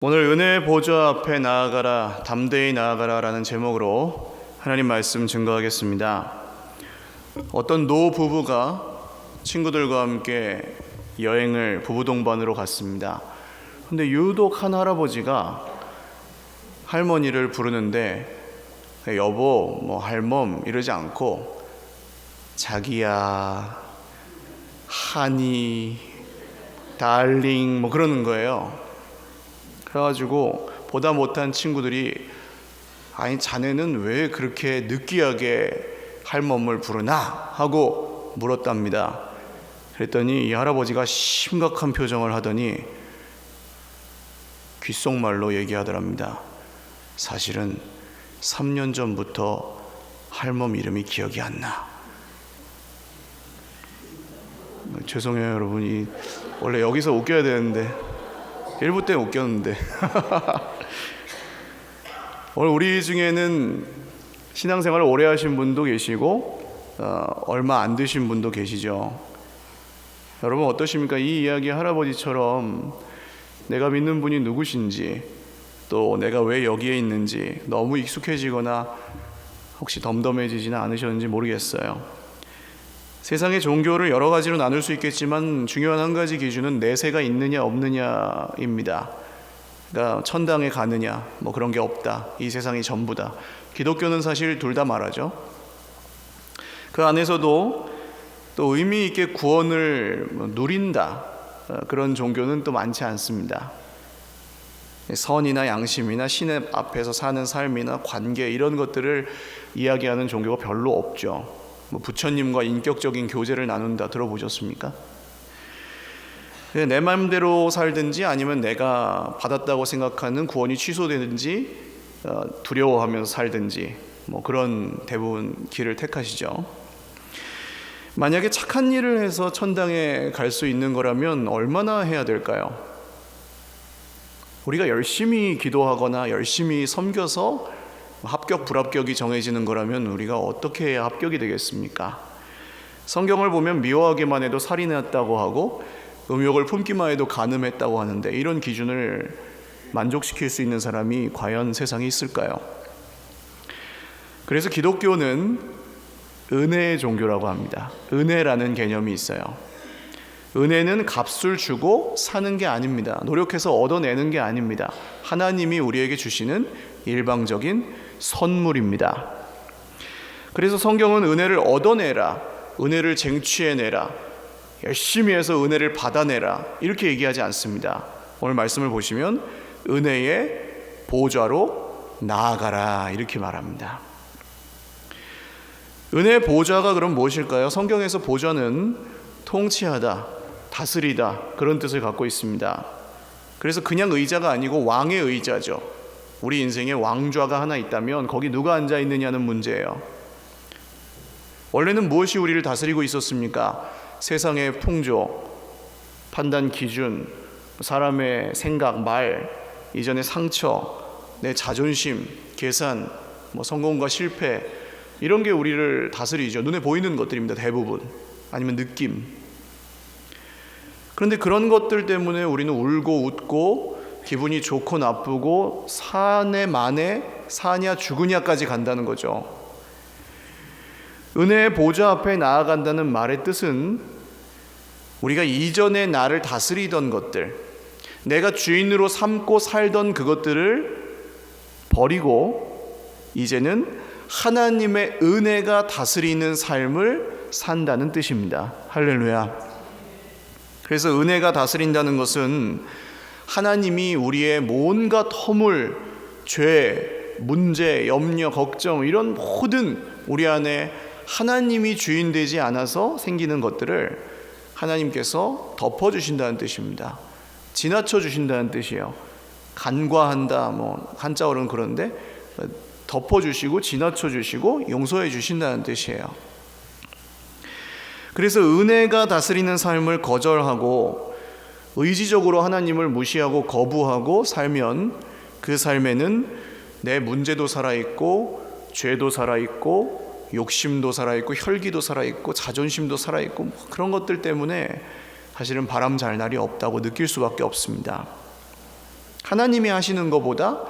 오늘 은혜의 보좌 앞에 나아가라, 담대히 나아가라 라는 제목으로 하나님 말씀 증거하겠습니다. 어떤 노부부가 친구들과 함께 여행을 부부 동반으로 갔습니다. 근데 유독 한 할아버지가 할머니를 부르는데 여보, 할멈 이러지 않고 자기야, 하니, 달링 그러는 거예요. 그래가지고 보다 못한 친구들이 아니 자네는 왜 그렇게 느끼하게 할멈을 부르나 하고 물었답니다. 그랬더니 이 할아버지가 심각한 표정을 하더니 귓속말로 얘기하더랍니다. 사실은 3년 전부터 할멈 이름이 기억이 안 나. 죄송해요 여러분, 원래 여기서 웃겨야 되는데 일부 때 웃겼는데 오늘 우리 중에는 신앙생활을 오래 하신 분도 계시고 얼마 안 되신 분도 계시죠. 여러분 어떠십니까? 이 이야기 할아버지처럼 내가 믿는 분이 누구신지, 또 내가 왜 여기에 있는지 너무 익숙해지거나 혹시 덤덤해지지는 않으셨는지 모르겠어요. 세상의 종교를 여러 가지로 나눌 수 있겠지만 중요한 한 가지 기준은 내세가 있느냐 없느냐입니다. 그러니까 천당에 가느냐 그런 게 없다, 이 세상이 전부다. 기독교는 사실 둘 다 말하죠. 그 안에서도 또 의미 있게 구원을 누린다, 그런 종교는 또 많지 않습니다. 선이나 양심이나 신의 앞에서 사는 삶이나 관계, 이런 것들을 이야기하는 종교가 별로 없죠. 부처님과 인격적인 교제를 나눈다 들어보셨습니까? 내 마음대로 살든지 아니면 내가 받았다고 생각하는 구원이 취소되든지 두려워하면서 살든지 그런 대부분 길을 택하시죠. 만약에 착한 일을 해서 천당에 갈 수 있는 거라면 얼마나 해야 될까요? 우리가 열심히 기도하거나 열심히 섬겨서 합격 불합격이 정해지는 거라면 우리가 어떻게 해야 합격이 되겠습니까? 성경을 보면 미워하기만 해도 살인했다고 하고 음욕을 품기만 해도 간음했다고 하는데, 이런 기준을 만족시킬 수 있는 사람이 과연 세상에 있을까요? 그래서 기독교는 은혜의 종교라고 합니다. 은혜라는 개념이 있어요. 은혜는 값을 주고 사는 게 아닙니다. 노력해서 얻어내는 게 아닙니다. 하나님이 우리에게 주시는 일방적인 선물입니다. 그래서 성경은 은혜를 얻어내라, 은혜를 쟁취해내라, 열심히 해서 은혜를 받아내라 이렇게 얘기하지 않습니다. 오늘 말씀을 보시면 은혜의 보좌로 나아가라 이렇게 말합니다. 은혜의 보좌가 그럼 무엇일까요? 성경에서 보좌는 통치하다, 다스리다 그런 뜻을 갖고 있습니다. 그래서 그냥 의자가 아니고 왕의 의자죠. 우리 인생에 왕좌가 하나 있다면 거기 누가 앉아 있느냐는 문제예요. 원래는 무엇이 우리를 다스리고 있었습니까? 세상의 풍조, 판단 기준, 사람의 생각, 말, 이전의 상처, 내 자존심, 계산, 성공과 실패, 이런 게 우리를 다스리죠. 눈에 보이는 것들입니다. 대부분. 아니면 느낌. 그런데 그런 것들 때문에 우리는 울고 웃고 기분이 좋고 나쁘고 사네 마네 사냐 죽으냐까지 간다는 거죠. 은혜의 보좌 앞에 나아간다는 말의 뜻은 우리가 이전에 나를 다스리던 것들, 내가 주인으로 삼고 살던 그것들을 버리고 이제는 하나님의 은혜가 다스리는 삶을 산다는 뜻입니다. 할렐루야. 그래서 은혜가 다스린다는 것은 하나님이 우리의 온갖 허물, 죄, 문제, 염려, 걱정, 이런 모든 우리 안에 하나님이 주인 되지 않아서 생기는 것들을 하나님께서 덮어주신다는 뜻입니다. 지나쳐 주신다는 뜻이에요. 간과한다, 한자어는 그런데 덮어주시고 지나쳐 주시고 용서해 주신다는 뜻이에요. 그래서 은혜가 다스리는 삶을 거절하고 의지적으로 하나님을 무시하고 거부하고 살면 그 삶에는 내 문제도 살아있고 죄도 살아있고 욕심도 살아있고 혈기도 살아있고 자존심도 살아있고 그런 것들 때문에 사실은 바람 잘 날이 없다고 느낄 수밖에 없습니다. 하나님이 하시는 것보다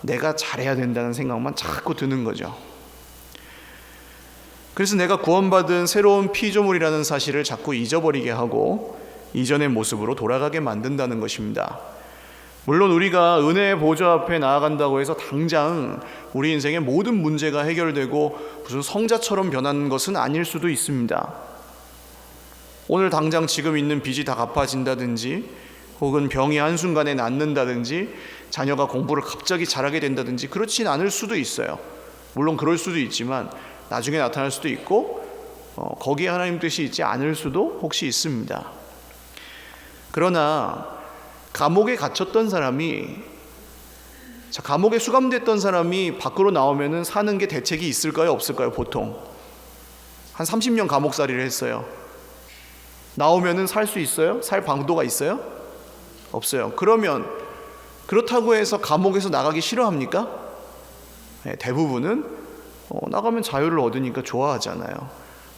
내가 잘해야 된다는 생각만 자꾸 드는 거죠. 그래서 내가 구원받은 새로운 피조물이라는 사실을 자꾸 잊어버리게 하고 이전의 모습으로 돌아가게 만든다는 것입니다. 물론 우리가 은혜의 보좌 앞에 나아간다고 해서 당장 우리 인생의 모든 문제가 해결되고 무슨 성자처럼 변하는 것은 아닐 수도 있습니다. 오늘 당장 지금 있는 빚이 다 갚아진다든지, 혹은 병이 한순간에 낫는다든지, 자녀가 공부를 갑자기 잘하게 된다든지 그렇진 않을 수도 있어요. 물론 그럴 수도 있지만 나중에 나타날 수도 있고, 거기에 하나님 뜻이 있지 않을 수도 혹시 있습니다. 그러나 감옥에 갇혔던 사람이, 감옥에 수감됐던 사람이 밖으로 나오면은 사는 게 대책이 있을까요, 없을까요? 보통 한 30년 감옥살이를 했어요. 나오면은 살 수 있어요? 살 방도가 있어요? 없어요. 그러면 그렇다고 해서 감옥에서 나가기 싫어합니까? 네, 대부분은 나가면 자유를 얻으니까 좋아하잖아요.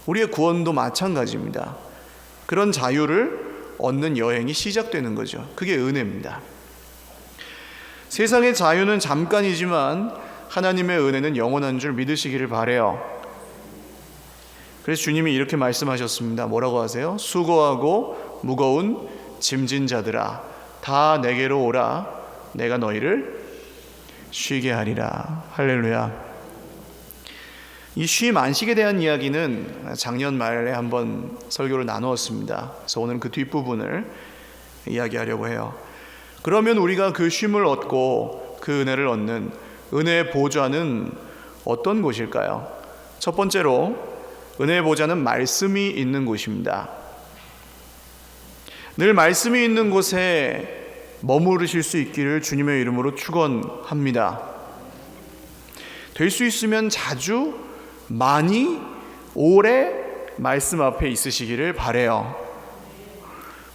우리의 구원도 마찬가지입니다. 그런 자유를 얻는 여행이 시작되는 거죠. 그게 은혜입니다. 세상의 자유는 잠깐이지만 하나님의 은혜는 영원한 줄 믿으시기를 바라요. 그래서 주님이 이렇게 말씀하셨습니다. 뭐라고 하세요? 수고하고 무거운 짐진 자들아, 다 내게로 오라. 내가 너희를 쉬게 하리라. 할렐루야. 이 쉼, 안식에 대한 이야기는 작년 말에 한번 설교를 나누었습니다. 그래서 오늘 그 뒷부분을 이야기하려고 해요. 그러면 우리가 그 쉼을 얻고 그 은혜를 얻는 은혜의 보좌는 어떤 곳일까요? 첫 번째로 은혜의 보좌는 말씀이 있는 곳입니다. 늘 말씀이 있는 곳에 머무르실 수 있기를 주님의 이름으로 축원합니다. 될 수 있으면 자주, 많이, 오래 말씀 앞에 있으시기를 바라요.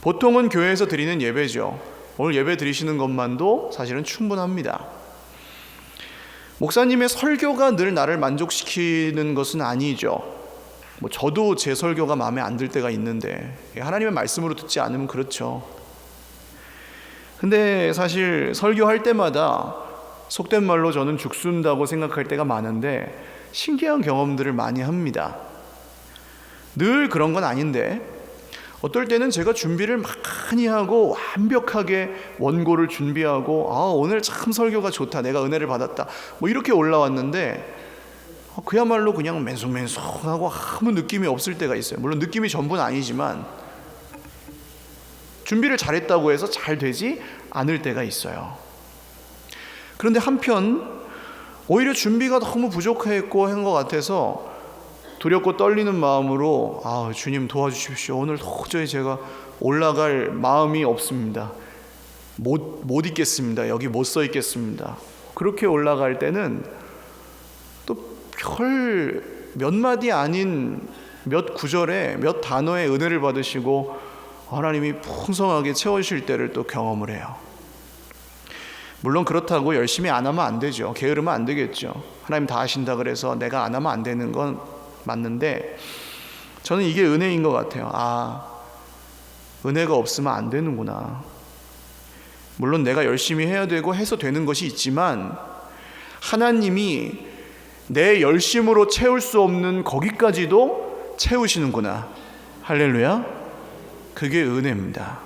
보통은 교회에서 드리는 예배죠. 오늘 예배 드리시는 것만도 사실은 충분합니다. 목사님의 설교가 늘 나를 만족시키는 것은 아니죠. 저도 제 설교가 마음에 안 들 때가 있는데 하나님의 말씀으로 듣지 않으면 그렇죠. 근데 사실 설교할 때마다 속된 말로 저는 죽순다고 생각할 때가 많은데 신기한 경험들을 많이 합니다. 늘 그런 건 아닌데 어떨 때는 제가 준비를 많이 하고 완벽하게 원고를 준비하고 오늘 참 설교가 좋다, 내가 은혜를 받았다, 이렇게 올라왔는데 그야말로 그냥 맨송맨송하고 아무 느낌이 없을 때가 있어요. 물론 느낌이 전부는 아니지만 준비를 잘했다고 해서 잘 되지 않을 때가 있어요. 그런데 한편 오히려 준비가 너무 부족했고 한 것 같아서 두렵고 떨리는 마음으로 주님 도와주십시오. 오늘 도저히 제가 올라갈 마음이 없습니다. 못 있겠습니다. 여기 못 서 있겠습니다. 그렇게 올라갈 때는 또 별 몇 마디 아닌 몇 구절에 몇 단어의 은혜를 받으시고 하나님이 풍성하게 채워주실 때를 또 경험을 해요. 물론 그렇다고 열심히 안 하면 안 되죠. 게으르면 안 되겠죠. 하나님 다 하신다 그래서 내가 안 하면 안 되는 건 맞는데 저는 이게 은혜인 것 같아요. 은혜가 없으면 안 되는구나. 물론 내가 열심히 해야 되고 해서 되는 것이 있지만 하나님이 내 열심으로 채울 수 없는 거기까지도 채우시는구나. 할렐루야. 그게 은혜입니다.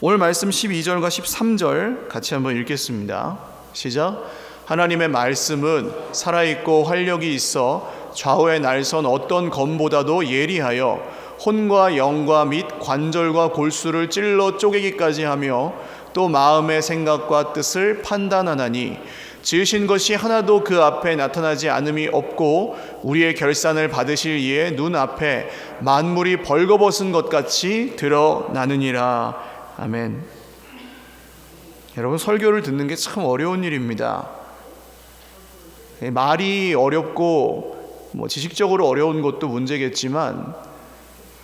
오늘 말씀 12절과 13절 같이 한번 읽겠습니다. 시작. 하나님의 말씀은 살아있고 활력이 있어 좌우의 날선 어떤 검보다도 예리하여 혼과 영과 및 관절과 골수를 찔러 쪼개기까지 하며 또 마음의 생각과 뜻을 판단하나니 지으신 것이 하나도 그 앞에 나타나지 않음이 없고 우리의 결산을 받으실 이의 눈앞에 만물이 벌거벗은 것 같이 드러나느니라. 아멘. 여러분, 설교를 듣는 게 참 어려운 일입니다. 말이 어렵고 지식적으로 어려운 것도 문제겠지만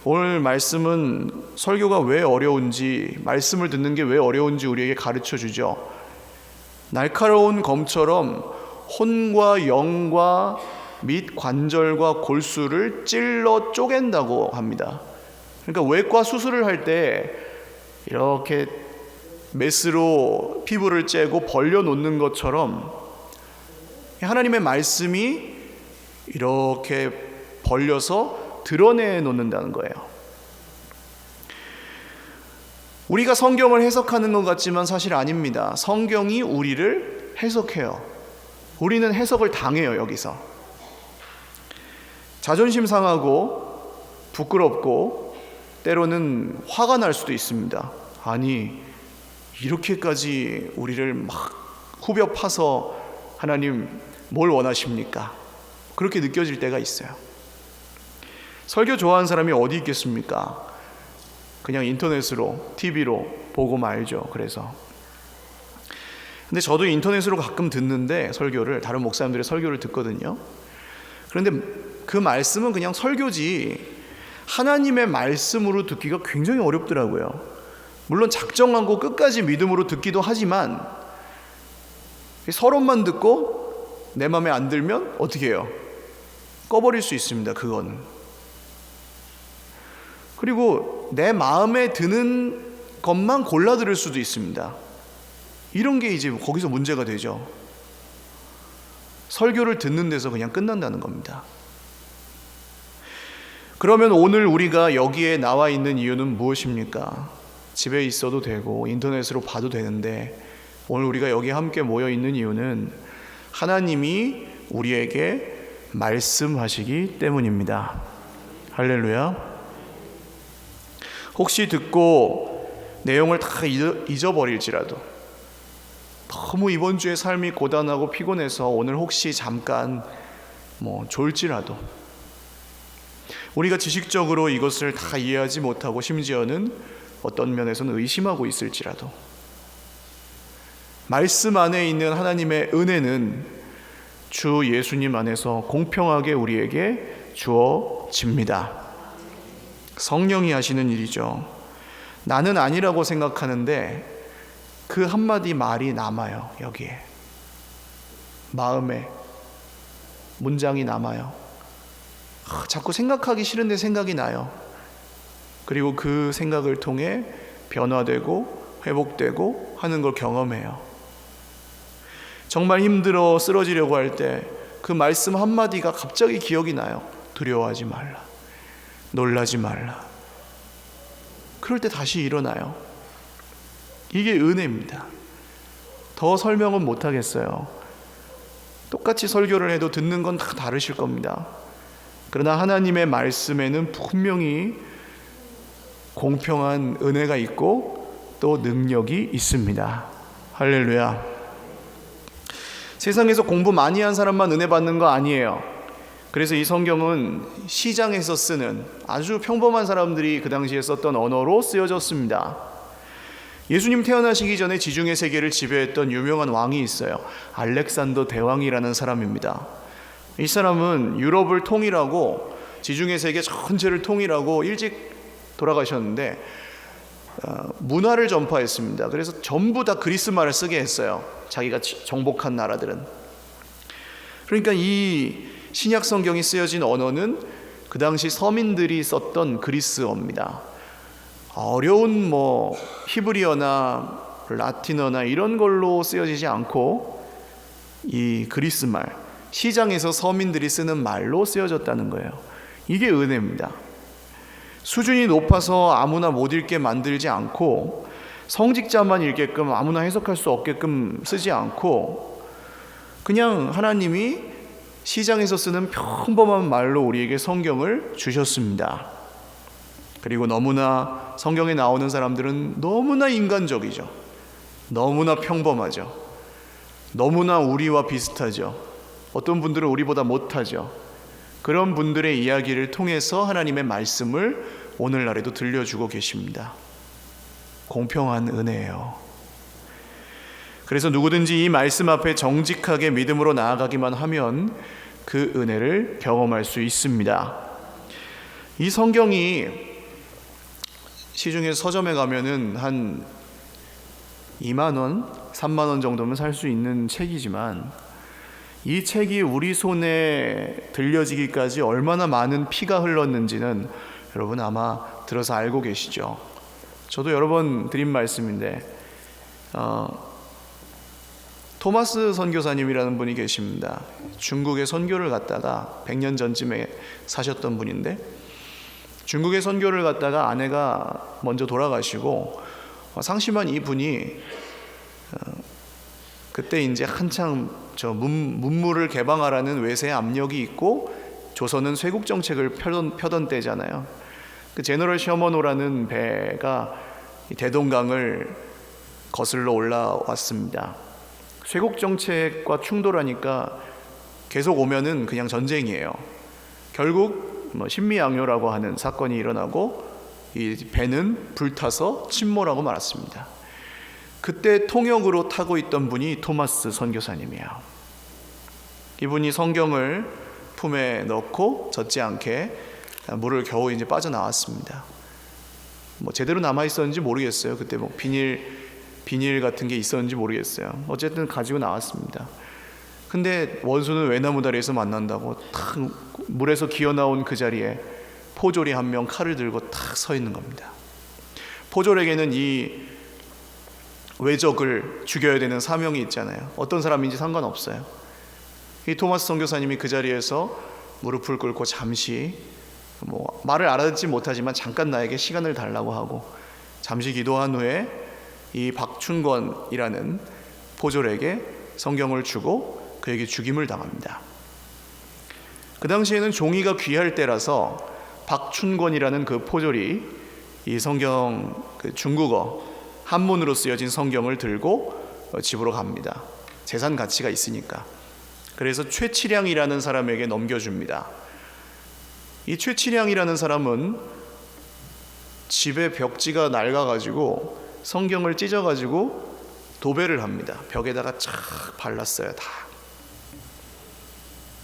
오늘 말씀은 설교가 왜 어려운지, 말씀을 듣는 게 왜 어려운지 우리에게 가르쳐 주죠. 날카로운 검처럼 혼과 영과 및 관절과 골수를 찔러 쪼갠다고 합니다. 그러니까 외과 수술을 할 때 이렇게 메스로 피부를 째고 벌려놓는 것처럼 하나님의 말씀이 이렇게 벌려서 드러내 놓는다는 거예요. 우리가 성경을 해석하는 것 같지만 사실 아닙니다. 성경이 우리를 해석해요. 우리는 해석을 당해요. 여기서 자존심 상하고 부끄럽고 때로는 화가 날 수도 있습니다. 아니, 이렇게까지 우리를 막 후벼 파서 하나님 뭘 원하십니까? 그렇게 느껴질 때가 있어요. 설교 좋아하는 사람이 어디 있겠습니까? 그냥 인터넷으로, TV로 보고 말죠. 근데 저도 인터넷으로 가끔 듣는데, 설교를, 다른 목사님들의 설교를 듣거든요. 그런데 그 말씀은 그냥 설교지 하나님의 말씀으로 듣기가 굉장히 어렵더라고요. 물론 작정하고 끝까지 믿음으로 듣기도 하지만 서론만 듣고 내 마음에 안 들면 어떻게 해요? 꺼버릴 수 있습니다. 그거는. 그리고 내 마음에 드는 것만 골라 들을 수도 있습니다. 이런 게 이제 거기서 문제가 되죠. 설교를 듣는 데서 그냥 끝난다는 겁니다. 그러면 오늘 우리가 여기에 나와 있는 이유는 무엇입니까? 집에 있어도 되고 인터넷으로 봐도 되는데 오늘 우리가 여기 함께 모여 있는 이유는 하나님이 우리에게 말씀하시기 때문입니다. 할렐루야. 혹시 듣고 내용을 다 잊어버릴지라도, 너무 이번 주의 삶이 고단하고 피곤해서 오늘 혹시 잠깐 졸지라도, 우리가 지식적으로 이것을 다 이해하지 못하고 심지어는 어떤 면에서는 의심하고 있을지라도, 말씀 안에 있는 하나님의 은혜는 주 예수님 안에서 공평하게 우리에게 주어집니다. 성령이 하시는 일이죠. 나는 아니라고 생각하는데 그 한마디 말이 남아요. 여기에 마음에 문장이 남아요. 자꾸 생각하기 싫은데 생각이 나요. 그리고 그 생각을 통해 변화되고 회복되고 하는 걸 경험해요. 정말 힘들어 쓰러지려고 할 때 그 말씀 한마디가 갑자기 기억이 나요. 두려워하지 말라, 놀라지 말라. 그럴 때 다시 일어나요. 이게 은혜입니다. 더 설명은 못하겠어요. 똑같이 설교를 해도 듣는 건 다 다르실 겁니다. 그러나 하나님의 말씀에는 분명히 공평한 은혜가 있고 또 능력이 있습니다. 할렐루야. 세상에서 공부 많이 한 사람만 은혜 받는 거 아니에요. 그래서 이 성경은 시장에서 쓰는 아주 평범한 사람들이 그 당시에 썼던 언어로 쓰여졌습니다. 예수님 태어나시기 전에 지중해 세계를 지배했던 유명한 왕이 있어요. 알렉산더 대왕이라는 사람입니다. 이 사람은 유럽을 통일하고 지중해 세계 전체를 통일하고 일찍 돌아가셨는데 문화를 전파했습니다. 그래서 전부 다 그리스 말을 쓰게 했어요. 자기가 정복한 나라들은. 그러니까 이 신약 성경이 쓰여진 언어는 그 당시 서민들이 썼던 그리스어입니다. 어려운 히브리어나 라틴어나 이런 걸로 쓰여지지 않고 이 그리스 말, 시장에서 서민들이 쓰는 말로 쓰여졌다는 거예요. 이게 은혜입니다. 수준이 높아서 아무나 못 읽게 만들지 않고 성직자만 읽게끔 아무나 해석할 수 없게끔 쓰지 않고 그냥 하나님이 시장에서 쓰는 평범한 말로 우리에게 성경을 주셨습니다. 그리고 너무나 성경에 나오는 사람들은 너무나 인간적이죠. 너무나 평범하죠. 너무나 우리와 비슷하죠. 어떤 분들은 우리보다 못하죠. 그런 분들의 이야기를 통해서 하나님의 말씀을 오늘날에도 들려주고 계십니다. 공평한 은혜예요. 그래서 누구든지 이 말씀 앞에 정직하게 믿음으로 나아가기만 하면 그 은혜를 경험할 수 있습니다. 이 성경이 시중에 서점에 가면은 한 2만 원, 3만 원 정도면 살 수 있는 책이지만 이 책이 우리 손에 들려지기까지 얼마나 많은 피가 흘렀는지는 여러분 아마 들어서 알고 계시죠. 저도 여러 번 드린 말씀인데 토마스 선교사님이라는 분이 계십니다. 중국에 선교를 갔다가 100년 전쯤에 사셨던 분인데, 중국에 선교를 갔다가 아내가 먼저 돌아가시고 상심한 이 분이 그때 이제 한창 문물을 개방하라는 외세의 압력이 있고 조선은 쇄국 정책을 펴던 때잖아요. 그 제너럴 셔먼호라는 배가 대동강을 거슬러 올라왔습니다. 쇄국 정책과 충돌하니까 계속 오면은 그냥 전쟁이에요. 결국 신미양요라고 하는 사건이 일어나고 이 배는 불타서 침몰하고 말았습니다. 그때 통역으로 타고 있던 분이 토마스 선교사님이에요. 이분이 성경을 품에 넣고 젖지 않게 물을 겨우 이제 빠져나왔습니다. 제대로 남아 있었는지 모르겠어요. 그때 비닐 같은 게 있었는지 모르겠어요. 어쨌든 가지고 나왔습니다. 근데 원수는 외나무 다리에서 만난다고 탁 물에서 기어 나온 그 자리에 포졸이 한 명 칼을 들고 탁 서 있는 겁니다. 포졸에게는 이 외적을 죽여야 되는 사명이 있잖아요. 어떤 사람인지 상관없어요. 이 토마스 선교사님이 그 자리에서 무릎을 꿇고 잠시 말을 알아듣지 못하지만 잠깐 나에게 시간을 달라고 하고 잠시 기도한 후에 이 박춘권이라는 포졸에게 성경을 주고 그에게 죽임을 당합니다. 그 당시에는 종이가 귀할 때라서 박춘권이라는 그 포졸이 이 성경 중국어 한문으로 쓰여진 성경을 들고 집으로 갑니다. 재산 가치가 있으니까. 그래서 최치량이라는 사람에게 넘겨줍니다. 이 최치량이라는 사람은 집에 벽지가 낡아가지고 성경을 찢어가지고 도배를 합니다. 벽에다가 착 발랐어요. 다.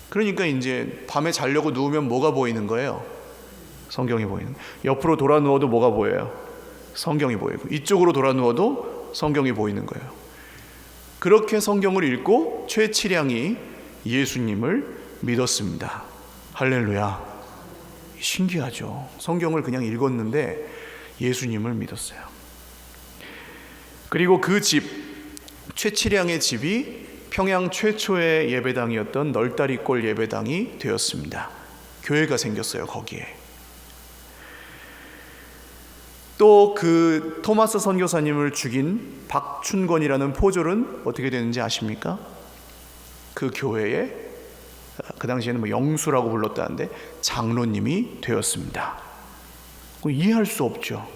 그러니까 이제 밤에 자려고 누우면 뭐가 보이는 거예요? 성경이 보이는 거예요. 옆으로 돌아 누워도 뭐가 보여요? 성경이 보이고, 이쪽으로 돌아 누워도 성경이 보이는 거예요. 그렇게 성경을 읽고 최치량이 예수님을 믿었습니다. 할렐루야. 신기하죠. 성경을 그냥 읽었는데 예수님을 믿었어요. 그리고 그 집, 최치량의 집이 평양 최초의 예배당이었던 널다리골 예배당이 되었습니다. 교회가 생겼어요, 거기에. 또 그 토마스 선교사님을 죽인 박춘권이라는 포졸은 어떻게 되는지 아십니까? 그 교회에 그 당시에는 영수라고 불렀다는데 장로님이 되었습니다. 이해할 수 없죠.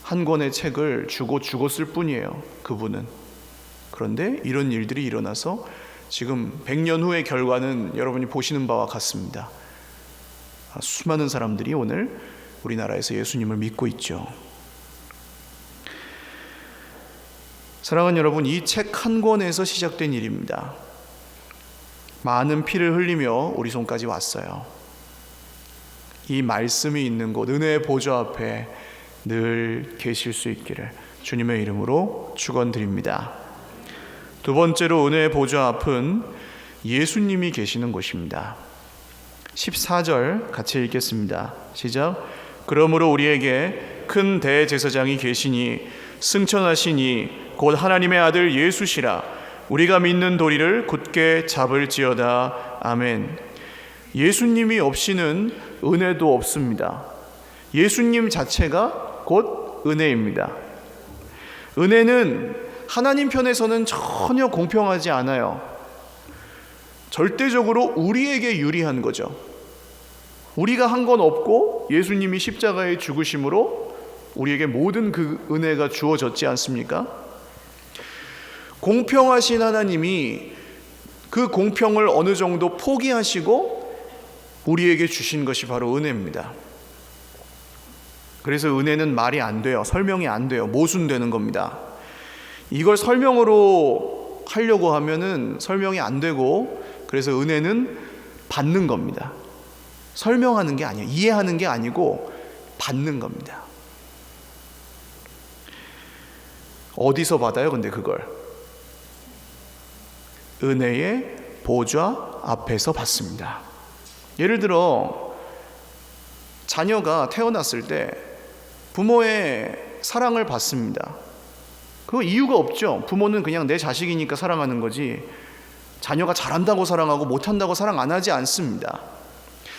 한 권의 책을 주고 죽었을 뿐이에요, 그분은. 그런데 이런 일들이 일어나서 지금 100년 후의 결과는 여러분이 보시는 바와 같습니다. 수많은 사람들이 오늘 우리나라에서 예수님을 믿고 있죠. 사랑하는 여러분, 이 책 한 권에서 시작된 일입니다. 많은 피를 흘리며 우리 손까지 왔어요. 이 말씀이 있는 곳, 은혜의 보좌 앞에 늘 계실 수 있기를 주님의 이름으로 축원드립니다. 두 번째로 은혜의 보좌 앞은 예수님이 계시는 곳입니다. 14절 같이 읽겠습니다. 시작. 그러므로 우리에게 큰 대제사장이 계시니 승천하시니 곧 하나님의 아들 예수시라. 우리가 믿는 도리를 굳게 잡을지어다. 아멘. 예수님이 없이는 은혜도 없습니다. 예수님 자체가 곧 은혜입니다. 은혜는 하나님 편에서는 전혀 공평하지 않아요. 절대적으로 우리에게 유리한 거죠. 우리가 한 건 없고 예수님이 십자가에 죽으심으로 우리에게 모든 그 은혜가 주어졌지 않습니까? 공평하신 하나님이 그 공평을 어느 정도 포기하시고 우리에게 주신 것이 바로 은혜입니다. 그래서 은혜는 말이 안 돼요. 설명이 안 돼요. 모순되는 겁니다. 이걸 설명으로 하려고 하면은 설명이 안 되고, 그래서 은혜는 받는 겁니다. 설명하는 게 아니에요. 이해하는 게 아니고 받는 겁니다. 어디서 받아요? 근데 그걸 은혜의 보좌 앞에서 받습니다. 예를 들어 자녀가 태어났을 때 부모의 사랑을 받습니다. 그 이유가 없죠. 부모는 그냥 내 자식이니까 사랑하는 거지 자녀가 잘한다고 사랑하고 못한다고 사랑 안 하지 않습니다.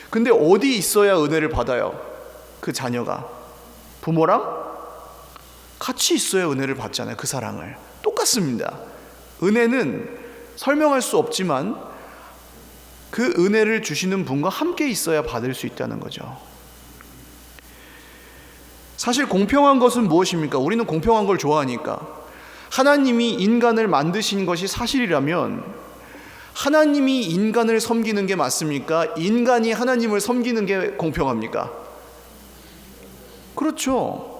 근데 어디 있어야 은혜를 받아요? 그 자녀가 부모랑 같이 있어야 은혜를 받잖아요. 그 사랑을. 똑같습니다. 은혜는 설명할 수 없지만 그 은혜를 주시는 분과 함께 있어야 받을 수 있다는 거죠. 사실 공평한 것은 무엇입니까? 우리는 공평한 걸 좋아하니까. 하나님이 인간을 만드신 것이 사실이라면 하나님이 인간을 섬기는 게 맞습니까? 인간이 하나님을 섬기는 게 공평합니까? 그렇죠.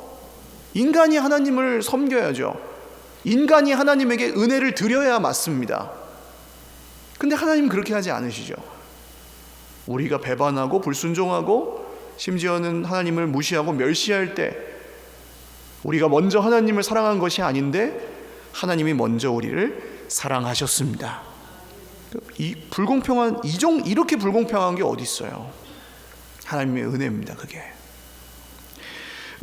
인간이 하나님을 섬겨야죠. 인간이 하나님에게 은혜를 드려야 맞습니다. 근데 하나님은 그렇게 하지 않으시죠. 우리가 배반하고 불순종하고 심지어는 하나님을 무시하고 멸시할 때 우리가 먼저 하나님을 사랑한 것이 아닌데 하나님이 먼저 우리를 사랑하셨습니다. 이 불공평한 이렇게 불공평한 게 어디 있어요? 하나님의 은혜입니다. 그게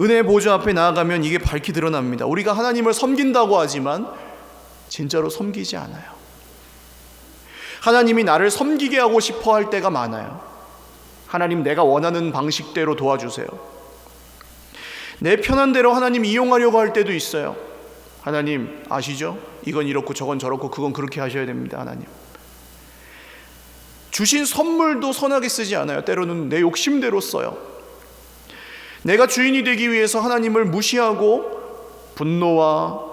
은혜의 보좌 앞에 나아가면 이게 밝히 드러납니다. 우리가 하나님을 섬긴다고 하지만 진짜로 섬기지 않아요. 하나님이 나를 섬기게 하고 싶어 할 때가 많아요. 하나님, 내가 원하는 방식대로 도와주세요. 내 편한 대로 하나님 이용하려고 할 때도 있어요. 하나님 아시죠? 이건 이렇고 저건 저렇고 그건 그렇게 하셔야 됩니다. 하나님 주신 선물도 선하게 쓰지 않아요. 때로는 내 욕심대로 써요. 내가 주인이 되기 위해서 하나님을 무시하고 분노와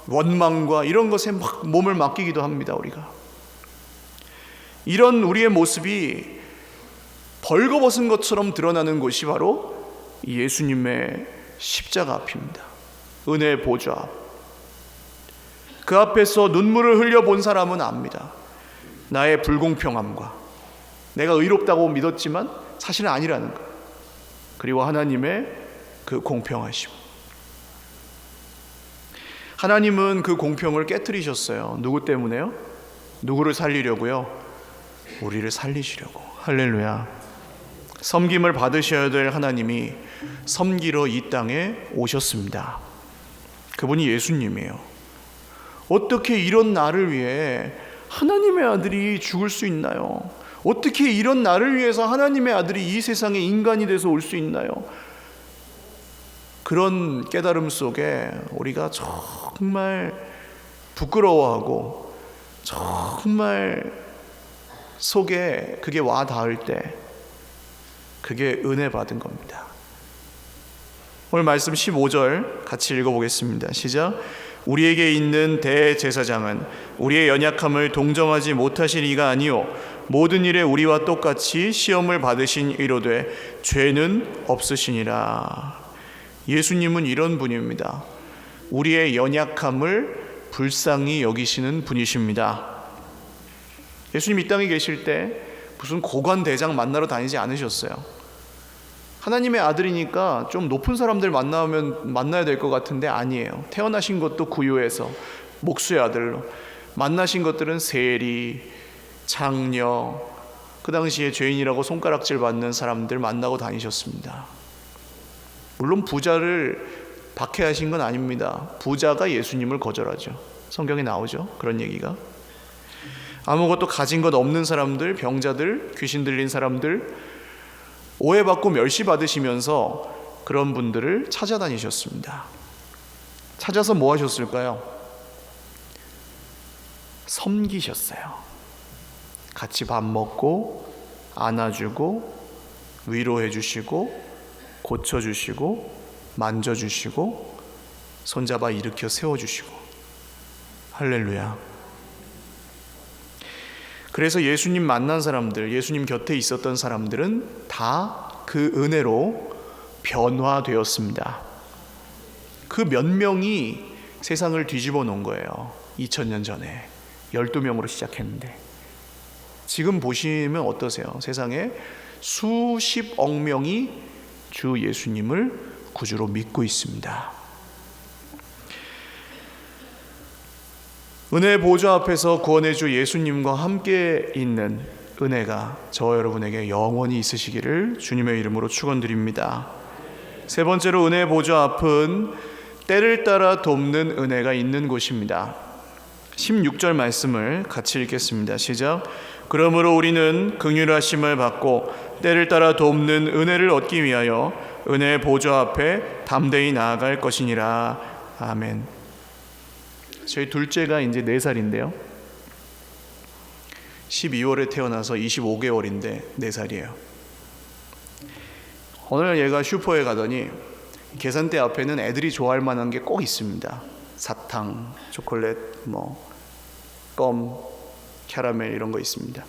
원망과 이런 것에 막 몸을 맡기기도 합니다. 우리가 이런 우리의 모습이 벌거벗은 것처럼 드러나는 곳이 바로 예수님의 십자가 앞입니다. 은혜의 보좌 앞. 그 앞에서 눈물을 흘려본 사람은 압니다. 나의 불공평함과 내가 의롭다고 믿었지만 사실은 아니라는 것, 그리고 하나님의 그 공평하심. 하나님은 그 공평을 깨트리셨어요. 누구 때문에요? 누구를 살리려고요? 우리를 살리시려고. 할렐루야. 섬김을 받으셔야 될 하나님이 섬기러 이 땅에 오셨습니다. 그분이 예수님이에요. 어떻게 이런 나를 위해 하나님의 아들이 죽을 수 있나요? 어떻게 이런 나를 위해서 하나님의 아들이 이 세상에 인간이 돼서 올 수 있나요? 그런 깨달음 속에 우리가 정말 부끄러워하고 정말 속에 그게 와 닿을 때 그게 은혜 받은 겁니다. 오늘 말씀 15절 같이 읽어보겠습니다. 시작. 우리에게 있는 대제사장은 우리의 연약함을 동정하지 못하실 이가 아니요 모든 일에 우리와 똑같이 시험을 받으신 이로되 죄는 없으시니라. 예수님은 이런 분입니다. 우리의 연약함을 불쌍히 여기시는 분이십니다. 예수님 이 땅에 계실 때 무슨 고관 대장 만나러 다니지 않으셨어요. 하나님의 아들이니까 좀 높은 사람들 만나야 될 것 같은데 아니에요. 태어나신 것도 구유에서 목수의 아들로, 만나신 것들은 세리, 장녀, 그 당시에 죄인이라고 손가락질 받는 사람들 만나고 다니셨습니다. 물론 부자를 박해하신 건 아닙니다. 부자가 예수님을 거절하죠. 성경에 나오죠. 그런 얘기가. 아무것도 가진 것 없는 사람들, 병자들, 귀신 들린 사람들, 오해받고 멸시받으시면서 그런 분들을 찾아다니셨습니다. 찾아서 뭐 하셨을까요? 섬기셨어요. 같이 밥 먹고 안아주고 위로해주시고 고쳐주시고 만져주시고 손잡아 일으켜 세워주시고. 할렐루야. 그래서 예수님 만난 사람들, 예수님 곁에 있었던 사람들은 다 그 은혜로 변화되었습니다. 그 몇 명이 세상을 뒤집어 놓은 거예요. 2000년 전에 12명으로 시작했는데 지금 보시면 어떠세요? 세상에 수십억 명이 주 예수님을 구주로 믿고 있습니다. 은혜의 보좌 앞에서 구원의 주 예수님과 함께 있는 은혜가 저와 여러분에게 영원히 있으시기를 주님의 이름으로 축원드립니다. 세 번째로 은혜의 보좌 앞은 때를 따라 돕는 은혜가 있는 곳입니다. 16절 말씀을 같이 읽겠습니다. 시작. 그러므로 우리는 긍휼하심을 받고 때를 따라 돕는 은혜를 얻기 위하여 은혜의 보좌 앞에 담대히 나아갈 것이니라. 아멘. 저희 둘째가 이제 4살인데요. 12월에 태어나서 25개월인데 4살이에요. 오늘 얘가 슈퍼에 가더니 계산대 앞에는 애들이 좋아할 만한 게 꼭 있습니다. 사탕, 초콜릿, 껌, 캐러멜 이런 거 있습니다.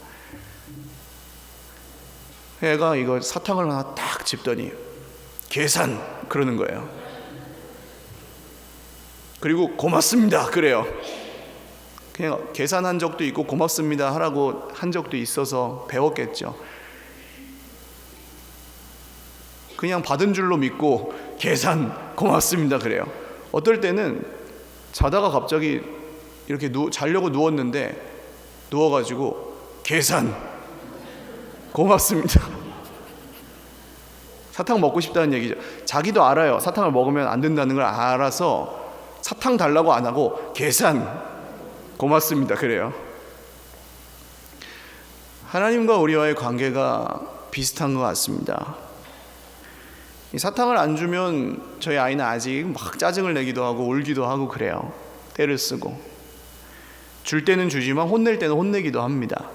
애가 이거 사탕을 하나 딱 집더니 계산 그러는 거예요. 그리고 고맙습니다 그래요. 그냥 계산한 적도 있고 고맙습니다 하라고 한 적도 있어서 배웠겠죠. 그냥 받은 줄로 믿고 계산 고맙습니다 그래요. 어떨 때는 자다가 갑자기 이렇게 자려고 누웠는데 누워가지고 계산 고맙습니다. 사탕 먹고 싶다는 얘기죠. 자기도 알아요. 사탕을 먹으면 안 된다는 걸 알아서 사탕 달라고 안 하고 계산 고맙습니다 그래요. 하나님과 우리와의 관계가 비슷한 것 같습니다. 이 사탕을 안 주면 저희 아이는 아직 막 짜증을 내기도 하고 울기도 하고 그래요. 때를 쓰고 줄 때는 주지만 혼낼 때는 혼내기도 합니다.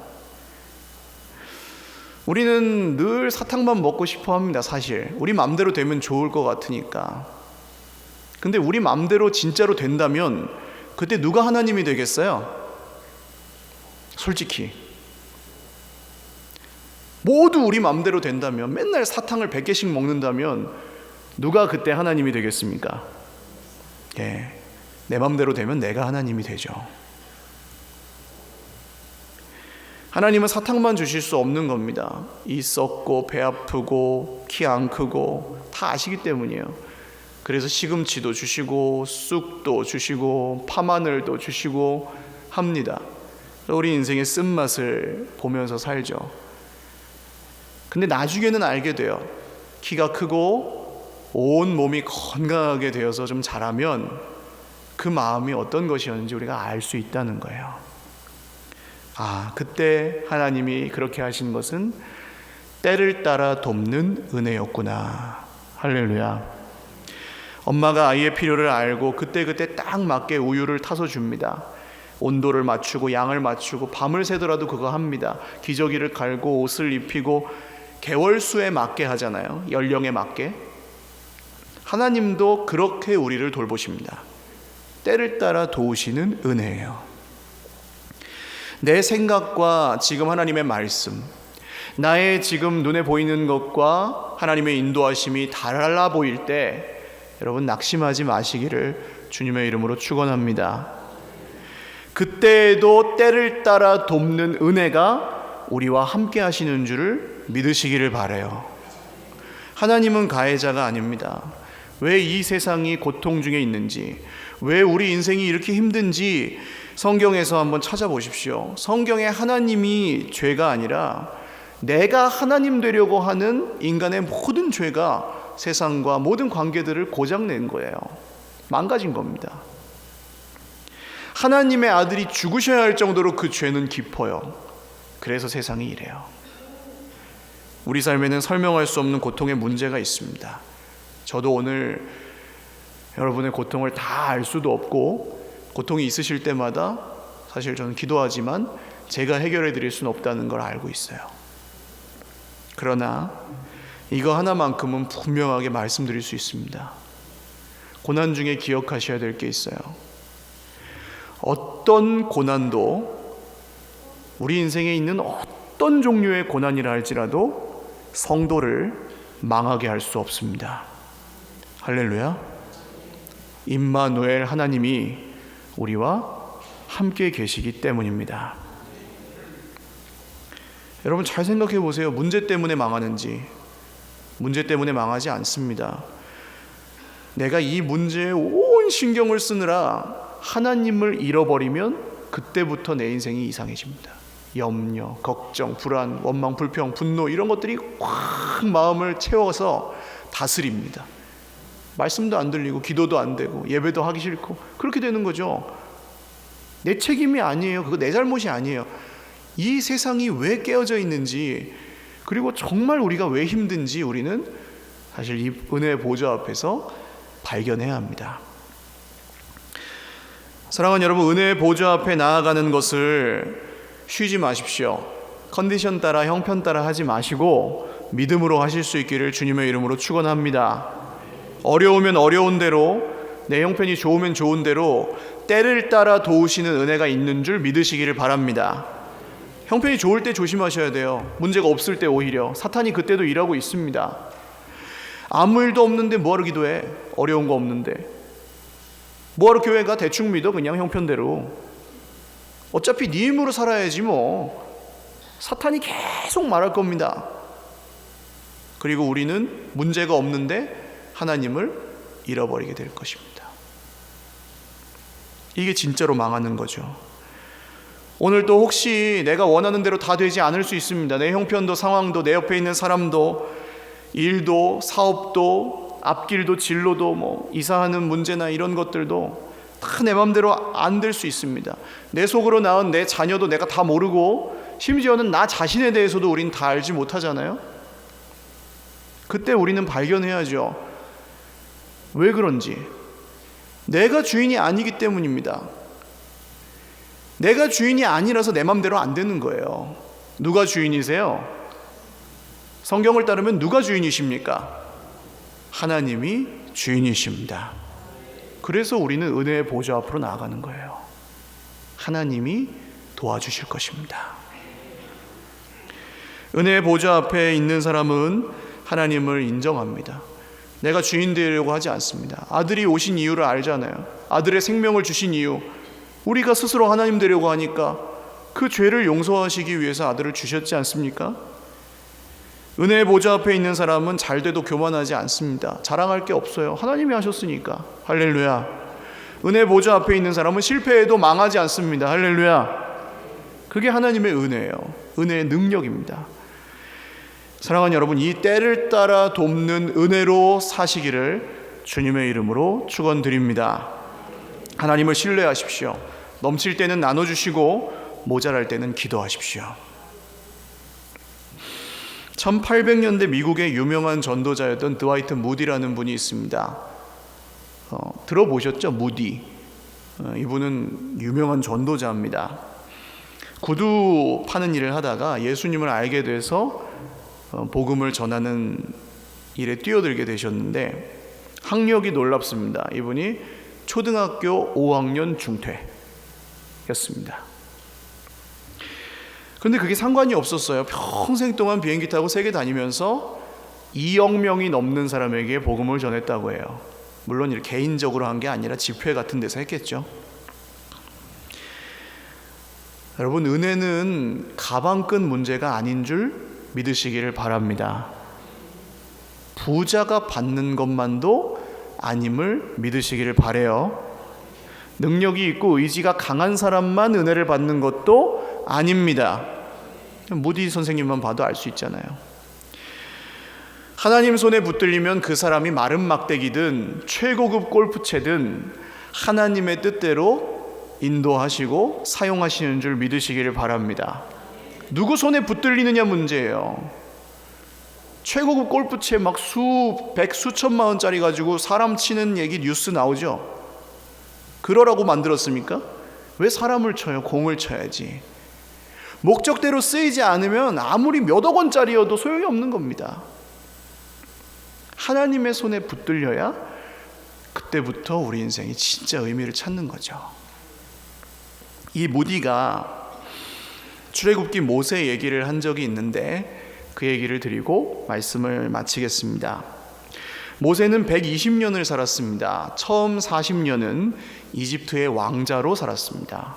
우리는 늘 사탕만 먹고 싶어 합니다. 사실 우리 맘대로 되면 좋을 것 같으니까. 근데 우리 맘대로 진짜로 된다면 그때 누가 하나님이 되겠어요? 솔직히 모두 우리 맘대로 된다면, 맨날 사탕을 100개씩 먹는다면 누가 그때 하나님이 되겠습니까? 내 맘대로 되면 내가 하나님이 되죠. 하나님은 사탕만 주실 수 없는 겁니다. 이 썩고 배 아프고 키 안 크고 다 아시기 때문이에요. 그래서 시금치도 주시고 쑥도 주시고 파마늘도 주시고 합니다. 우리 인생의 쓴맛을 보면서 살죠. 근데 나중에는 알게 돼요. 키가 크고 온 몸이 건강하게 되어서 좀 자라면 그 마음이 어떤 것이었는지 우리가 알 수 있다는 거예요. 그때 하나님이 그렇게 하신 것은 때를 따라 돕는 은혜였구나. 할렐루야. 엄마가 아이의 필요를 알고 그때그때 딱 맞게 우유를 타서 줍니다. 온도를 맞추고 양을 맞추고 밤을 새더라도 그거 합니다. 기저귀를 갈고 옷을 입히고 개월수에 맞게 하잖아요. 연령에 맞게. 하나님도 그렇게 우리를 돌보십니다. 때를 따라 도우시는 은혜예요. 내 생각과 지금 하나님의 말씀, 나의 지금 눈에 보이는 것과 하나님의 인도하심이 달라 보일 때 여러분 낙심하지 마시기를 주님의 이름으로 축원합니다. 그때에도 때를 따라 돕는 은혜가 우리와 함께 하시는 줄을 믿으시기를 바라요. 하나님은 가해자가 아닙니다. 왜 이 세상이 고통 중에 있는지, 왜 우리 인생이 이렇게 힘든지 성경에서 한번 찾아보십시오. 성경에 하나님이 죄가 아니라 내가 하나님 되려고 하는 인간의 모든 죄가 세상과 모든 관계들을 고장낸 거예요. 망가진 겁니다. 하나님의 아들이 죽으셔야 할 정도로 그 죄는 깊어요. 그래서 세상이 이래요. 우리 삶에는 설명할 수 없는 고통의 문제가 있습니다. 저도 오늘 여러분의 고통을 다 알 수도 없고 고통이 있으실 때마다 사실 저는 기도하지만 제가 해결해 드릴 수는 없다는 걸 알고 있어요. 그러나 이거 하나만큼은 분명하게 말씀드릴 수 있습니다. 고난 중에 기억하셔야 될 게 있어요. 어떤 고난도 우리 인생에 있는 어떤 종류의 고난이라 할지라도 성도를 망하게 할 수 없습니다. 할렐루야. 임마누엘 하나님이 우리와 함께 계시기 때문입니다. 여러분 잘 생각해 보세요. 문제 때문에 망하는지. 문제 때문에 망하지 않습니다. 내가 이 문제에 온 신경을 쓰느라 하나님을 잃어버리면 그때부터 내 인생이 이상해집니다. 염려, 걱정, 불안, 원망, 불평, 분노 이런 것들이 확 마음을 채워서 다스립니다. 말씀도 안 들리고 기도도 안 되고 예배도 하기 싫고 그렇게 되는 거죠. 내 책임이 아니에요. 그거 내 잘못이 아니에요. 이 세상이 왜 깨어져 있는지, 그리고 정말 우리가 왜 힘든지 우리는 사실 이 은혜의 보좌 앞에서 발견해야 합니다. 사랑하는 여러분, 은혜의 보좌 앞에 나아가는 것을 쉬지 마십시오. 컨디션 따라 형편 따라 하지 마시고 믿음으로 하실 수 있기를 주님의 이름으로 축원합니다. 어려우면 어려운 대로, 내 형편이 좋으면 좋은 대로 때를 따라 도우시는 은혜가 있는 줄 믿으시기를 바랍니다. 형편이 좋을 때 조심하셔야 돼요. 문제가 없을 때 오히려 사탄이 그때도 일하고 있습니다. 아무 일도 없는데 뭐하러 기도해? 어려운 거 없는데 뭐하러 교회 가? 대충 믿어. 그냥 형편대로. 어차피 네 힘으로 살아야지 뭐. 사탄이 계속 말할 겁니다. 그리고 우리는 문제가 없는데 하나님을 잃어버리게 될 것입니다. 이게 진짜로 망하는 거죠. 오늘 또 혹시 내가 원하는 대로 다 되지 않을 수 있습니다. 내 형편도 상황도 내 옆에 있는 사람도 일도 사업도 앞길도 진로도 뭐 이사하는 문제나 이런 것들도 다 내 마음대로 안 될 수 있습니다. 내 속으로 낳은 내 자녀도 내가 다 모르고 심지어는 나 자신에 대해서도 우린 다 알지 못하잖아요. 그때 우리는 발견해야죠. 왜 그런지. 내가 주인이 아니기 때문입니다. 내가 주인이 아니라서 내 맘대로 안 되는 거예요. 누가 주인이세요? 성경을 따르면 누가 주인이십니까? 하나님이 주인이십니다. 그래서 우리는 은혜의 보좌 앞으로 나아가는 거예요. 하나님이 도와주실 것입니다. 은혜의 보좌 앞에 있는 사람은 하나님을 인정합니다. 내가 주인 되려고 하지 않습니다. 아들이 오신 이유를 알잖아요. 아들의 생명을 주신 이유, 우리가 스스로 하나님 되려고 하니까 그 죄를 용서하시기 위해서 아들을 주셨지 않습니까? 은혜의 보좌 앞에 있는 사람은 잘돼도 교만하지 않습니다. 자랑할 게 없어요. 하나님이 하셨으니까. 할렐루야. 은혜의 보좌 앞에 있는 사람은 실패해도 망하지 않습니다. 할렐루야. 그게 하나님의 은혜예요. 은혜의 능력입니다. 사랑하는 여러분, 이 때를 따라 돕는 은혜로 사시기를 주님의 이름으로 축원드립니다. 하나님을 신뢰하십시오. 넘칠 때는 나눠주시고 모자랄 때는 기도하십시오. 1800년대 미국의 유명한 전도자였던 드와이트 무디라는 분이 있습니다. 들어보셨죠? 무디. 이분은 유명한 전도자입니다. 구두 파는 일을 하다가 예수님을 알게 돼서 복음을 전하는 일에 뛰어들게 되셨는데 학력이 놀랍습니다. 이분이 초등학교 5학년 중퇴였습니다. 그런데 그게 상관이 없었어요. 평생 동안 비행기 타고 세계 다니면서 2억 명이 넘는 사람에게 복음을 전했다고 해요. 물론 이렇게 개인적으로 한 게 아니라 집회 같은 데서 했겠죠. 여러분, 은혜는 가방끈 문제가 아닌 줄 믿으시기를 바랍니다. 부자가 받는 것만도 아님을 믿으시기를 바라요. 능력이 있고 의지가 강한 사람만 은혜를 받는 것도 아닙니다. 무디 선생님만 봐도 알 수 있잖아요. 하나님 손에 붙들리면 그 사람이 마른 막대기든 최고급 골프채든 하나님의 뜻대로 인도하시고 사용하시는 줄 믿으시기를 바랍니다. 누구 손에 붙들리느냐 문제예요. 최고급 골프채 막 백 수천만 원짜리 가지고 사람 치는 얘기 뉴스 나오죠. 그러라고 만들었습니까? 왜 사람을 쳐요? 공을 쳐야지. 목적대로 쓰이지 않으면 아무리 몇억 원짜리여도 소용이 없는 겁니다. 하나님의 손에 붙들려야 그때부터 우리 인생이 진짜 의미를 찾는 거죠. 이 무디가 출애굽기 모세 얘기를 한 적이 있는데 그 얘기를 드리고 말씀을 마치겠습니다. 모세는 120년을 살았습니다. 처음 40년은 이집트의 왕자로 살았습니다.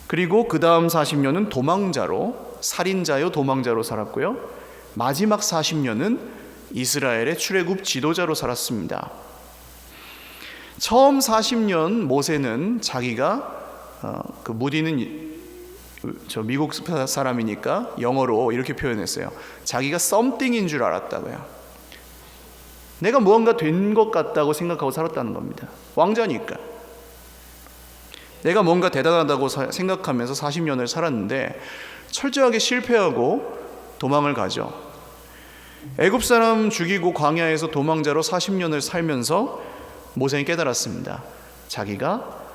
그리고 그 다음 40년은 도망자로, 살인자요 도망자로 살았고요. 마지막 40년은 이스라엘의 출애굽 지도자로 살았습니다. 처음 40년 모세는 자기가 그 무디는 저 미국 사람이니까 영어로 이렇게 표현했어요. 자기가 something인 줄 알았다고요. 내가 무언가 된 것 같다고 생각하고 살았다는 겁니다. 왕자니까. 내가 뭔가 대단하다고 생각하면서 40년을 살았는데 철저하게 실패하고 도망을 가죠. 애굽 사람 죽이고 광야에서 도망자로 40년을 살면서 모세는 깨달았습니다. 자기가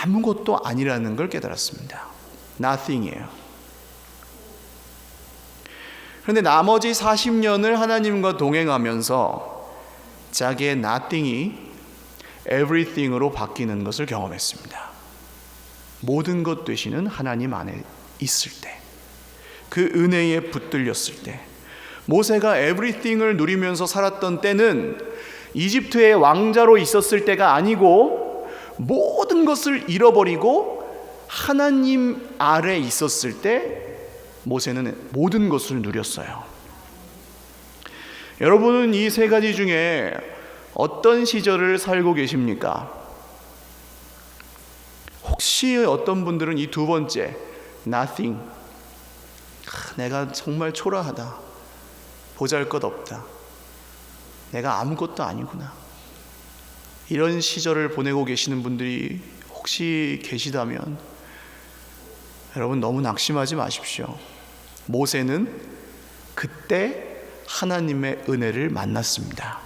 아무것도 아니라는 걸 깨달았습니다. Nothing이에요. 그런데 나머지 40년을 하나님과 동행하면서 자기의 Nothing이 Everything으로 바뀌는 것을 경험했습니다. 모든 것 되시는 하나님 안에 있을 때, 그 은혜에 붙들렸을 때, 모세가 Everything을 누리면서 살았던 때는 이집트의 왕자로 있었을 때가 아니고 모든 것을 잃어버리고 하나님 아래 있었을 때 모세는 모든 것을 누렸어요. 여러분은 이 세 가지 중에 어떤 시절을 살고 계십니까? 혹시 어떤 분들은 이 두 번째 nothing, 내가 정말 초라하다, 보잘것없다, 내가 아무것도 아니구나, 이런 시절을 보내고 계시는 분들이 혹시 계시다면 여러분 너무 낙심하지 마십시오. 모세는 그때 하나님의 은혜를 만났습니다.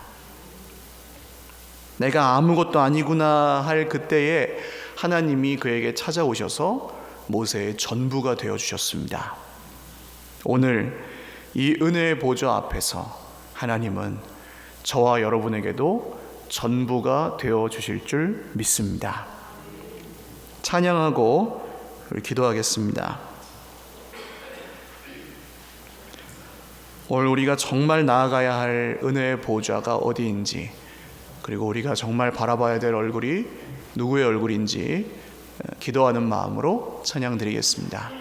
내가 아무것도 아니구나 할 그때에 하나님이 그에게 찾아오셔서 모세의 전부가 되어주셨습니다. 오늘 이 은혜의 보좌 앞에서 하나님은 저와 여러분에게도 전부가 되어주실 줄 믿습니다. 찬양하고 기도하겠습니다. 오늘 우리가 정말 나아가야 할 은혜의 보좌가 어디인지, 그리고 우리가 정말 바라봐야 될 얼굴이 누구의 얼굴인지 기도하는 마음으로 찬양 드리겠습니다.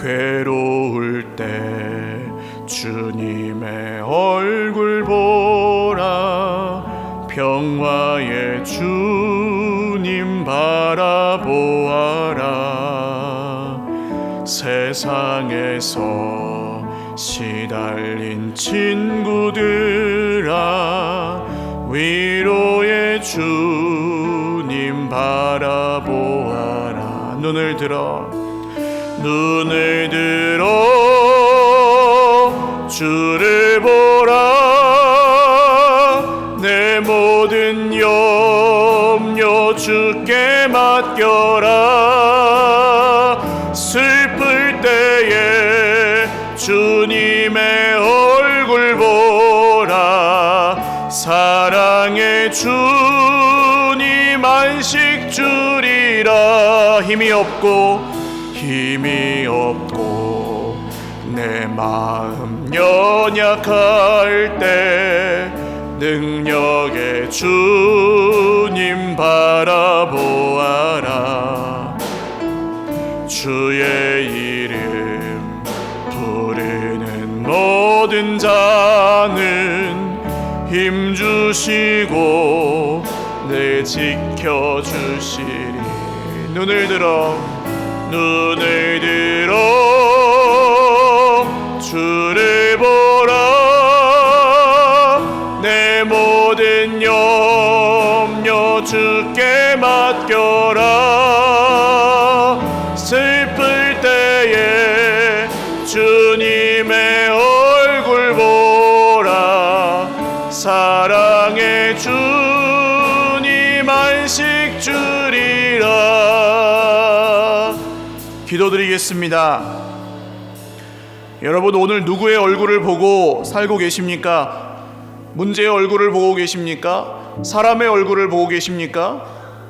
괴로울 때 주님의 얼굴 보라, 평화의 주님 바라보아라. 세상에서 시달린 친구들아, 위로의 주님 바라보아라. 눈을 들어 주를 보라. 내 모든 염려 주께 맡겨라. 슬플 때에 주님의 얼굴 보라. 사랑의 주님 안식 주리라. 힘이 없고 내 마음 연약할 때 능력의 주님 바라보아라. 주의 이름 부르는 모든 자는 힘 주시고 늘 지켜주시리. 눈을 들어 주를 보라. 내 모든 염려 주께 맡겨라. 슬플 때에 주님의 얼굴 보라. 사랑의 주님 안식 주리라. 기도드리겠습니다. 여러분, 오늘 누구의 얼굴을 보고 살고 계십니까? 문제의 얼굴을 보고 계십니까? 사람의 얼굴을 보고 계십니까?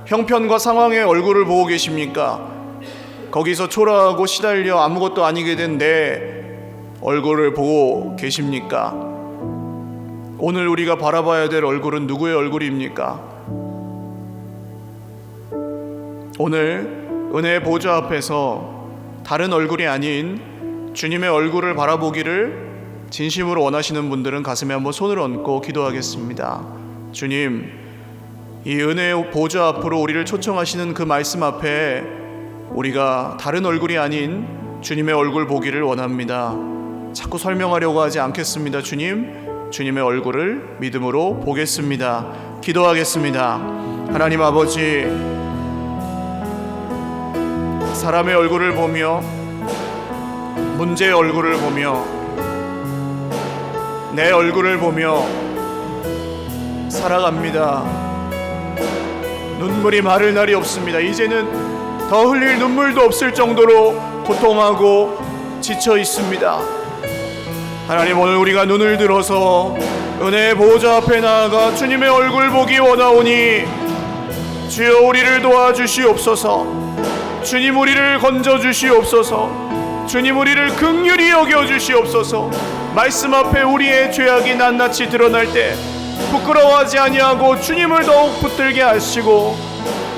형편과 상황의 얼굴을 보고 계십니까? 거기서 초라하고 시달려 아무것도 아니게 된 내 얼굴을 보고 계십니까? 오늘 우리가 바라봐야 될 얼굴은 누구의 얼굴입니까? 오늘 은혜의 보좌 앞에서 다른 얼굴이 아닌 주님의 얼굴을 바라보기를 진심으로 원하시는 분들은 가슴에 한번 손을 얹고 기도하겠습니다. 주님, 이 은혜의 보좌 앞으로 우리를 초청하시는 그 말씀 앞에 우리가 다른 얼굴이 아닌 주님의 얼굴 보기를 원합니다. 자꾸 설명하려고 하지 않겠습니다. 주님의 얼굴을 믿음으로 보겠습니다. 기도하겠습니다. 하나님 아버지, 사람의 얼굴을 보며, 문제의 얼굴을 보며, 내 얼굴을 보며 살아갑니다. 눈물이 마를 날이 없습니다. 이제는 더 흘릴 눈물도 없을 정도로 고통하고 지쳐 있습니다. 하나님, 오늘 우리가 눈을 들어서 은혜의 보좌 앞에 나아가 주님의 얼굴 보기 원하오니 주여 우리를 도와주시옵소서. 주님 우리를 건져주시옵소서. 주님 우리를 긍휼히 여겨주시옵소서. 말씀 앞에 우리의 죄악이 낱낱이 드러날 때 부끄러워하지 아니하고 주님을 더욱 붙들게 하시고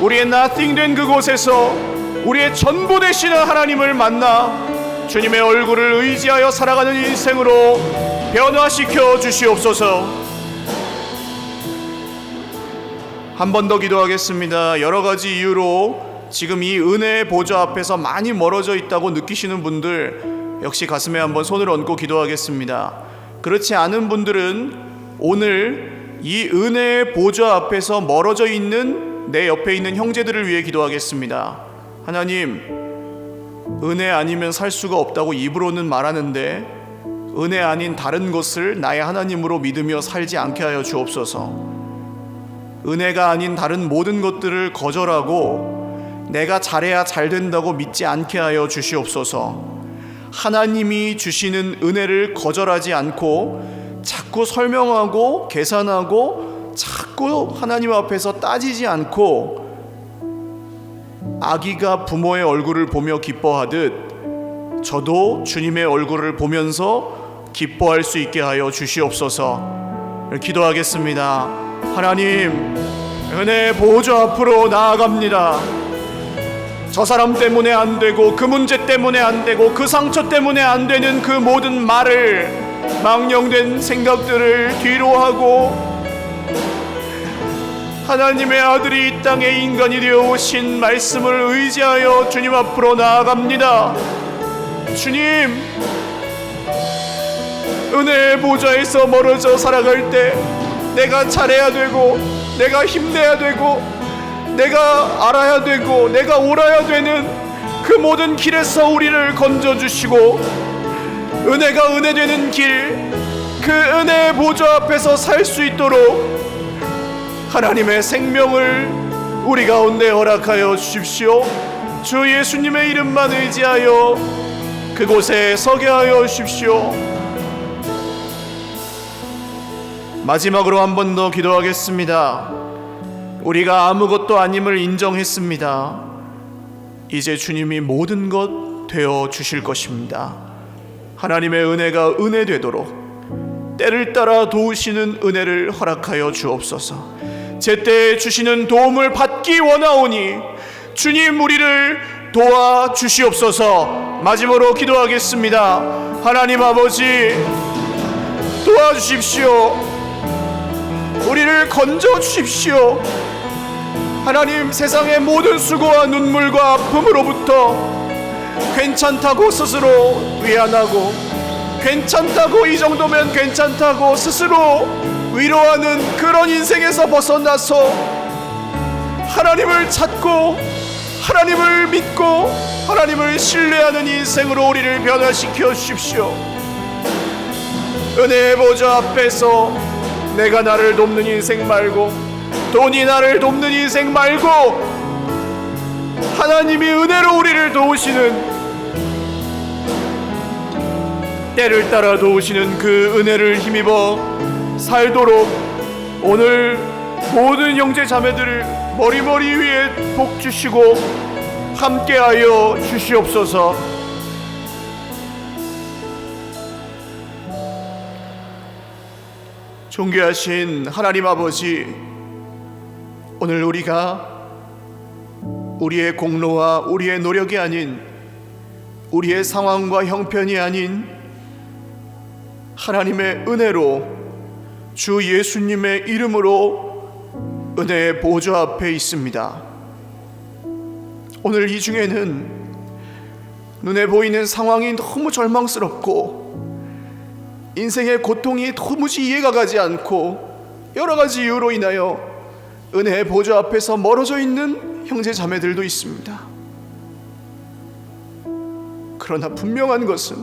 우리의 nothing 된 그곳에서 우리의 전부 되시는 하나님을 만나 주님의 얼굴을 의지하여 살아가는 인생으로 변화시켜 주시옵소서. 한 번 더 기도하겠습니다. 여러 가지 이유로 지금 이 은혜의 보좌 앞에서 많이 멀어져 있다고 느끼시는 분들 역시 가슴에 한번 손을 얹고 기도하겠습니다. 그렇지 않은 분들은 오늘 이 은혜의 보좌 앞에서 멀어져 있는 내 옆에 있는 형제들을 위해 기도하겠습니다. 하나님, 은혜 아니면 살 수가 없다고 입으로는 말하는데 은혜 아닌 다른 것을 나의 하나님으로 믿으며 살지 않게 하여 주옵소서. 은혜가 아닌 다른 모든 것들을 거절하고 내가 잘해야 잘 된다고 믿지 않게 하여 주시옵소서. 하나님이 주시는 은혜를 거절하지 않고 자꾸 설명하고 계산하고 자꾸 하나님 앞에서 따지지 않고 아기가 부모의 얼굴을 보며 기뻐하듯 저도 주님의 얼굴을 보면서 기뻐할 수 있게 하여 주시옵소서. 기도하겠습니다. 하나님, 은혜의 보좌 앞으로 나아갑니다. 저 사람 때문에 안 되고 그 문제 때문에 안 되고 그 상처 때문에 안 되는 그 모든 말을, 망령된 생각들을 뒤로 하고 하나님의 아들이 이 땅에 인간이 되어 오신 말씀을 의지하여 주님 앞으로 나아갑니다. 주님, 은혜의 보좌에서 멀어져 살아갈 때 내가 잘해야 되고 내가 힘내야 되고 내가 알아야 되고 내가 옳아야 되는 그 모든 길에서 우리를 건져주시고 은혜가 은혜되는 길, 그 은혜의 보좌 앞에서 살 수 있도록 하나님의 생명을 우리 가운데 허락하여 주십시오. 주 예수님의 이름만 의지하여 그곳에 서게 하여 주십시오. 마지막으로 한 번 더 기도하겠습니다. 우리가 아무것도 아님을 인정했습니다. 이제 주님이 모든 것 되어 주실 것입니다. 하나님의 은혜가 은혜 되도록 때를 따라 도우시는 은혜를 허락하여 주옵소서. 제때 주시는 도움을 받기 원하오니 주님 우리를 도와주시옵소서. 마지막으로 기도하겠습니다. 하나님 아버지, 도와주십시오. 우리를 건져주십시오. 하나님, 세상의 모든 수고와 눈물과 아픔으로부터 괜찮다고 스스로 위안하고 괜찮다고, 이 정도면 괜찮다고 스스로 위로하는 그런 인생에서 벗어나서 하나님을 찾고 하나님을 믿고 하나님을 신뢰하는 인생으로 우리를 변화시켜 주십시오. 은혜의 보좌 앞에서 내가 나를 돕는 인생 말고 돈이 나를 돕는 인생 말고 하나님이 은혜로 우리를 도우시는, 때를 따라 도우시는 그 은혜를 힘입어 살도록 오늘 모든 형제 자매들을 머리머리 위에 복 주시고 함께하여 주시옵소서. 존귀하신 하나님 아버지, 오늘 우리가 우리의 공로와 우리의 노력이 아닌, 우리의 상황과 형편이 아닌 하나님의 은혜로 주 예수님의 이름으로 은혜의 보좌 앞에 있습니다. 오늘 이 중에는 눈에 보이는 상황이 너무 절망스럽고 인생의 고통이 도무지 이해가 가지 않고 여러 가지 이유로 인하여 은혜의 보좌 앞에서 멀어져 있는 형제 자매들도 있습니다. 그러나 분명한 것은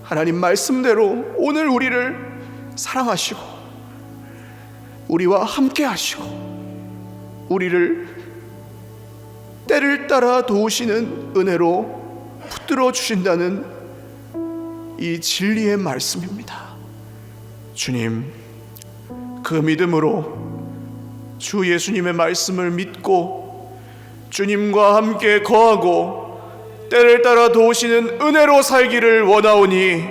하나님 말씀대로 오늘 우리를 사랑하시고 우리와 함께 하시고 우리를 때를 따라 도우시는 은혜로 붙들어 주신다는 이 진리의 말씀입니다. 주님, 그 믿음으로 주 예수님의 말씀을 믿고 주님과 함께 거하고 때를 따라 도우시는 은혜로 살기를 원하오니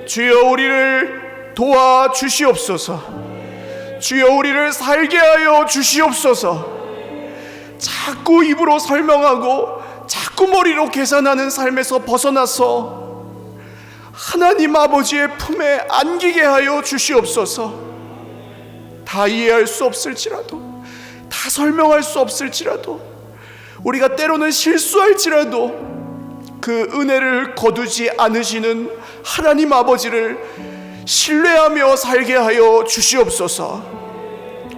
주여 우리를 도와 주시옵소서. 주여 우리를 살게 하여 주시옵소서. 자꾸 입으로 설명하고 자꾸 머리로 계산하는 삶에서 벗어나서 하나님 아버지의 품에 안기게 하여 주시옵소서. 다 이해할 수 없을지라도, 다 설명할 수 없을지라도, 우리가 때로는 실수할지라도 그 은혜를 거두지 않으시는 하나님 아버지를 신뢰하며 살게 하여 주시옵소서.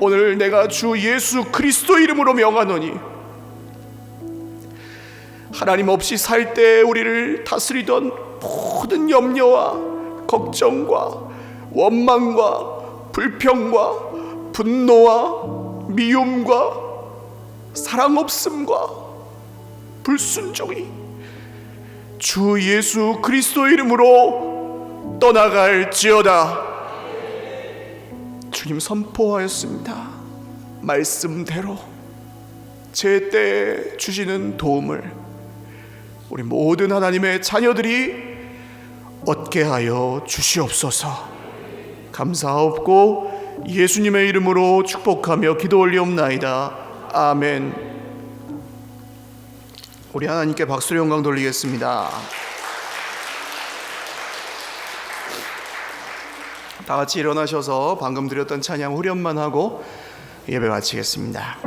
오늘 내가 주 예수 그리스도 이름으로 명하노니 하나님 없이 살 때 우리를 다스리던 모든 염려와 걱정과 원망과 불평과 분노와 미움과 사랑 없음과 불순종이 주 예수 그리스도 이름으로 떠나갈지어다. 주님 선포하였습니다. 말씀대로 제때에 주시는 도움을 우리 모든 하나님의 자녀들이 얻게 하여 주시옵소서. 감사하옵고 예수님의 이름으로 축복하며 기도 올리옵나이다. 아멘. 우리 하나님께 박수로 영광 돌리겠습니다. 다 같이 일어나셔서 방금 드렸던 찬양 후렴만 하고 예배 마치겠습니다.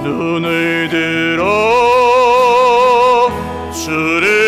눈을 들어 주를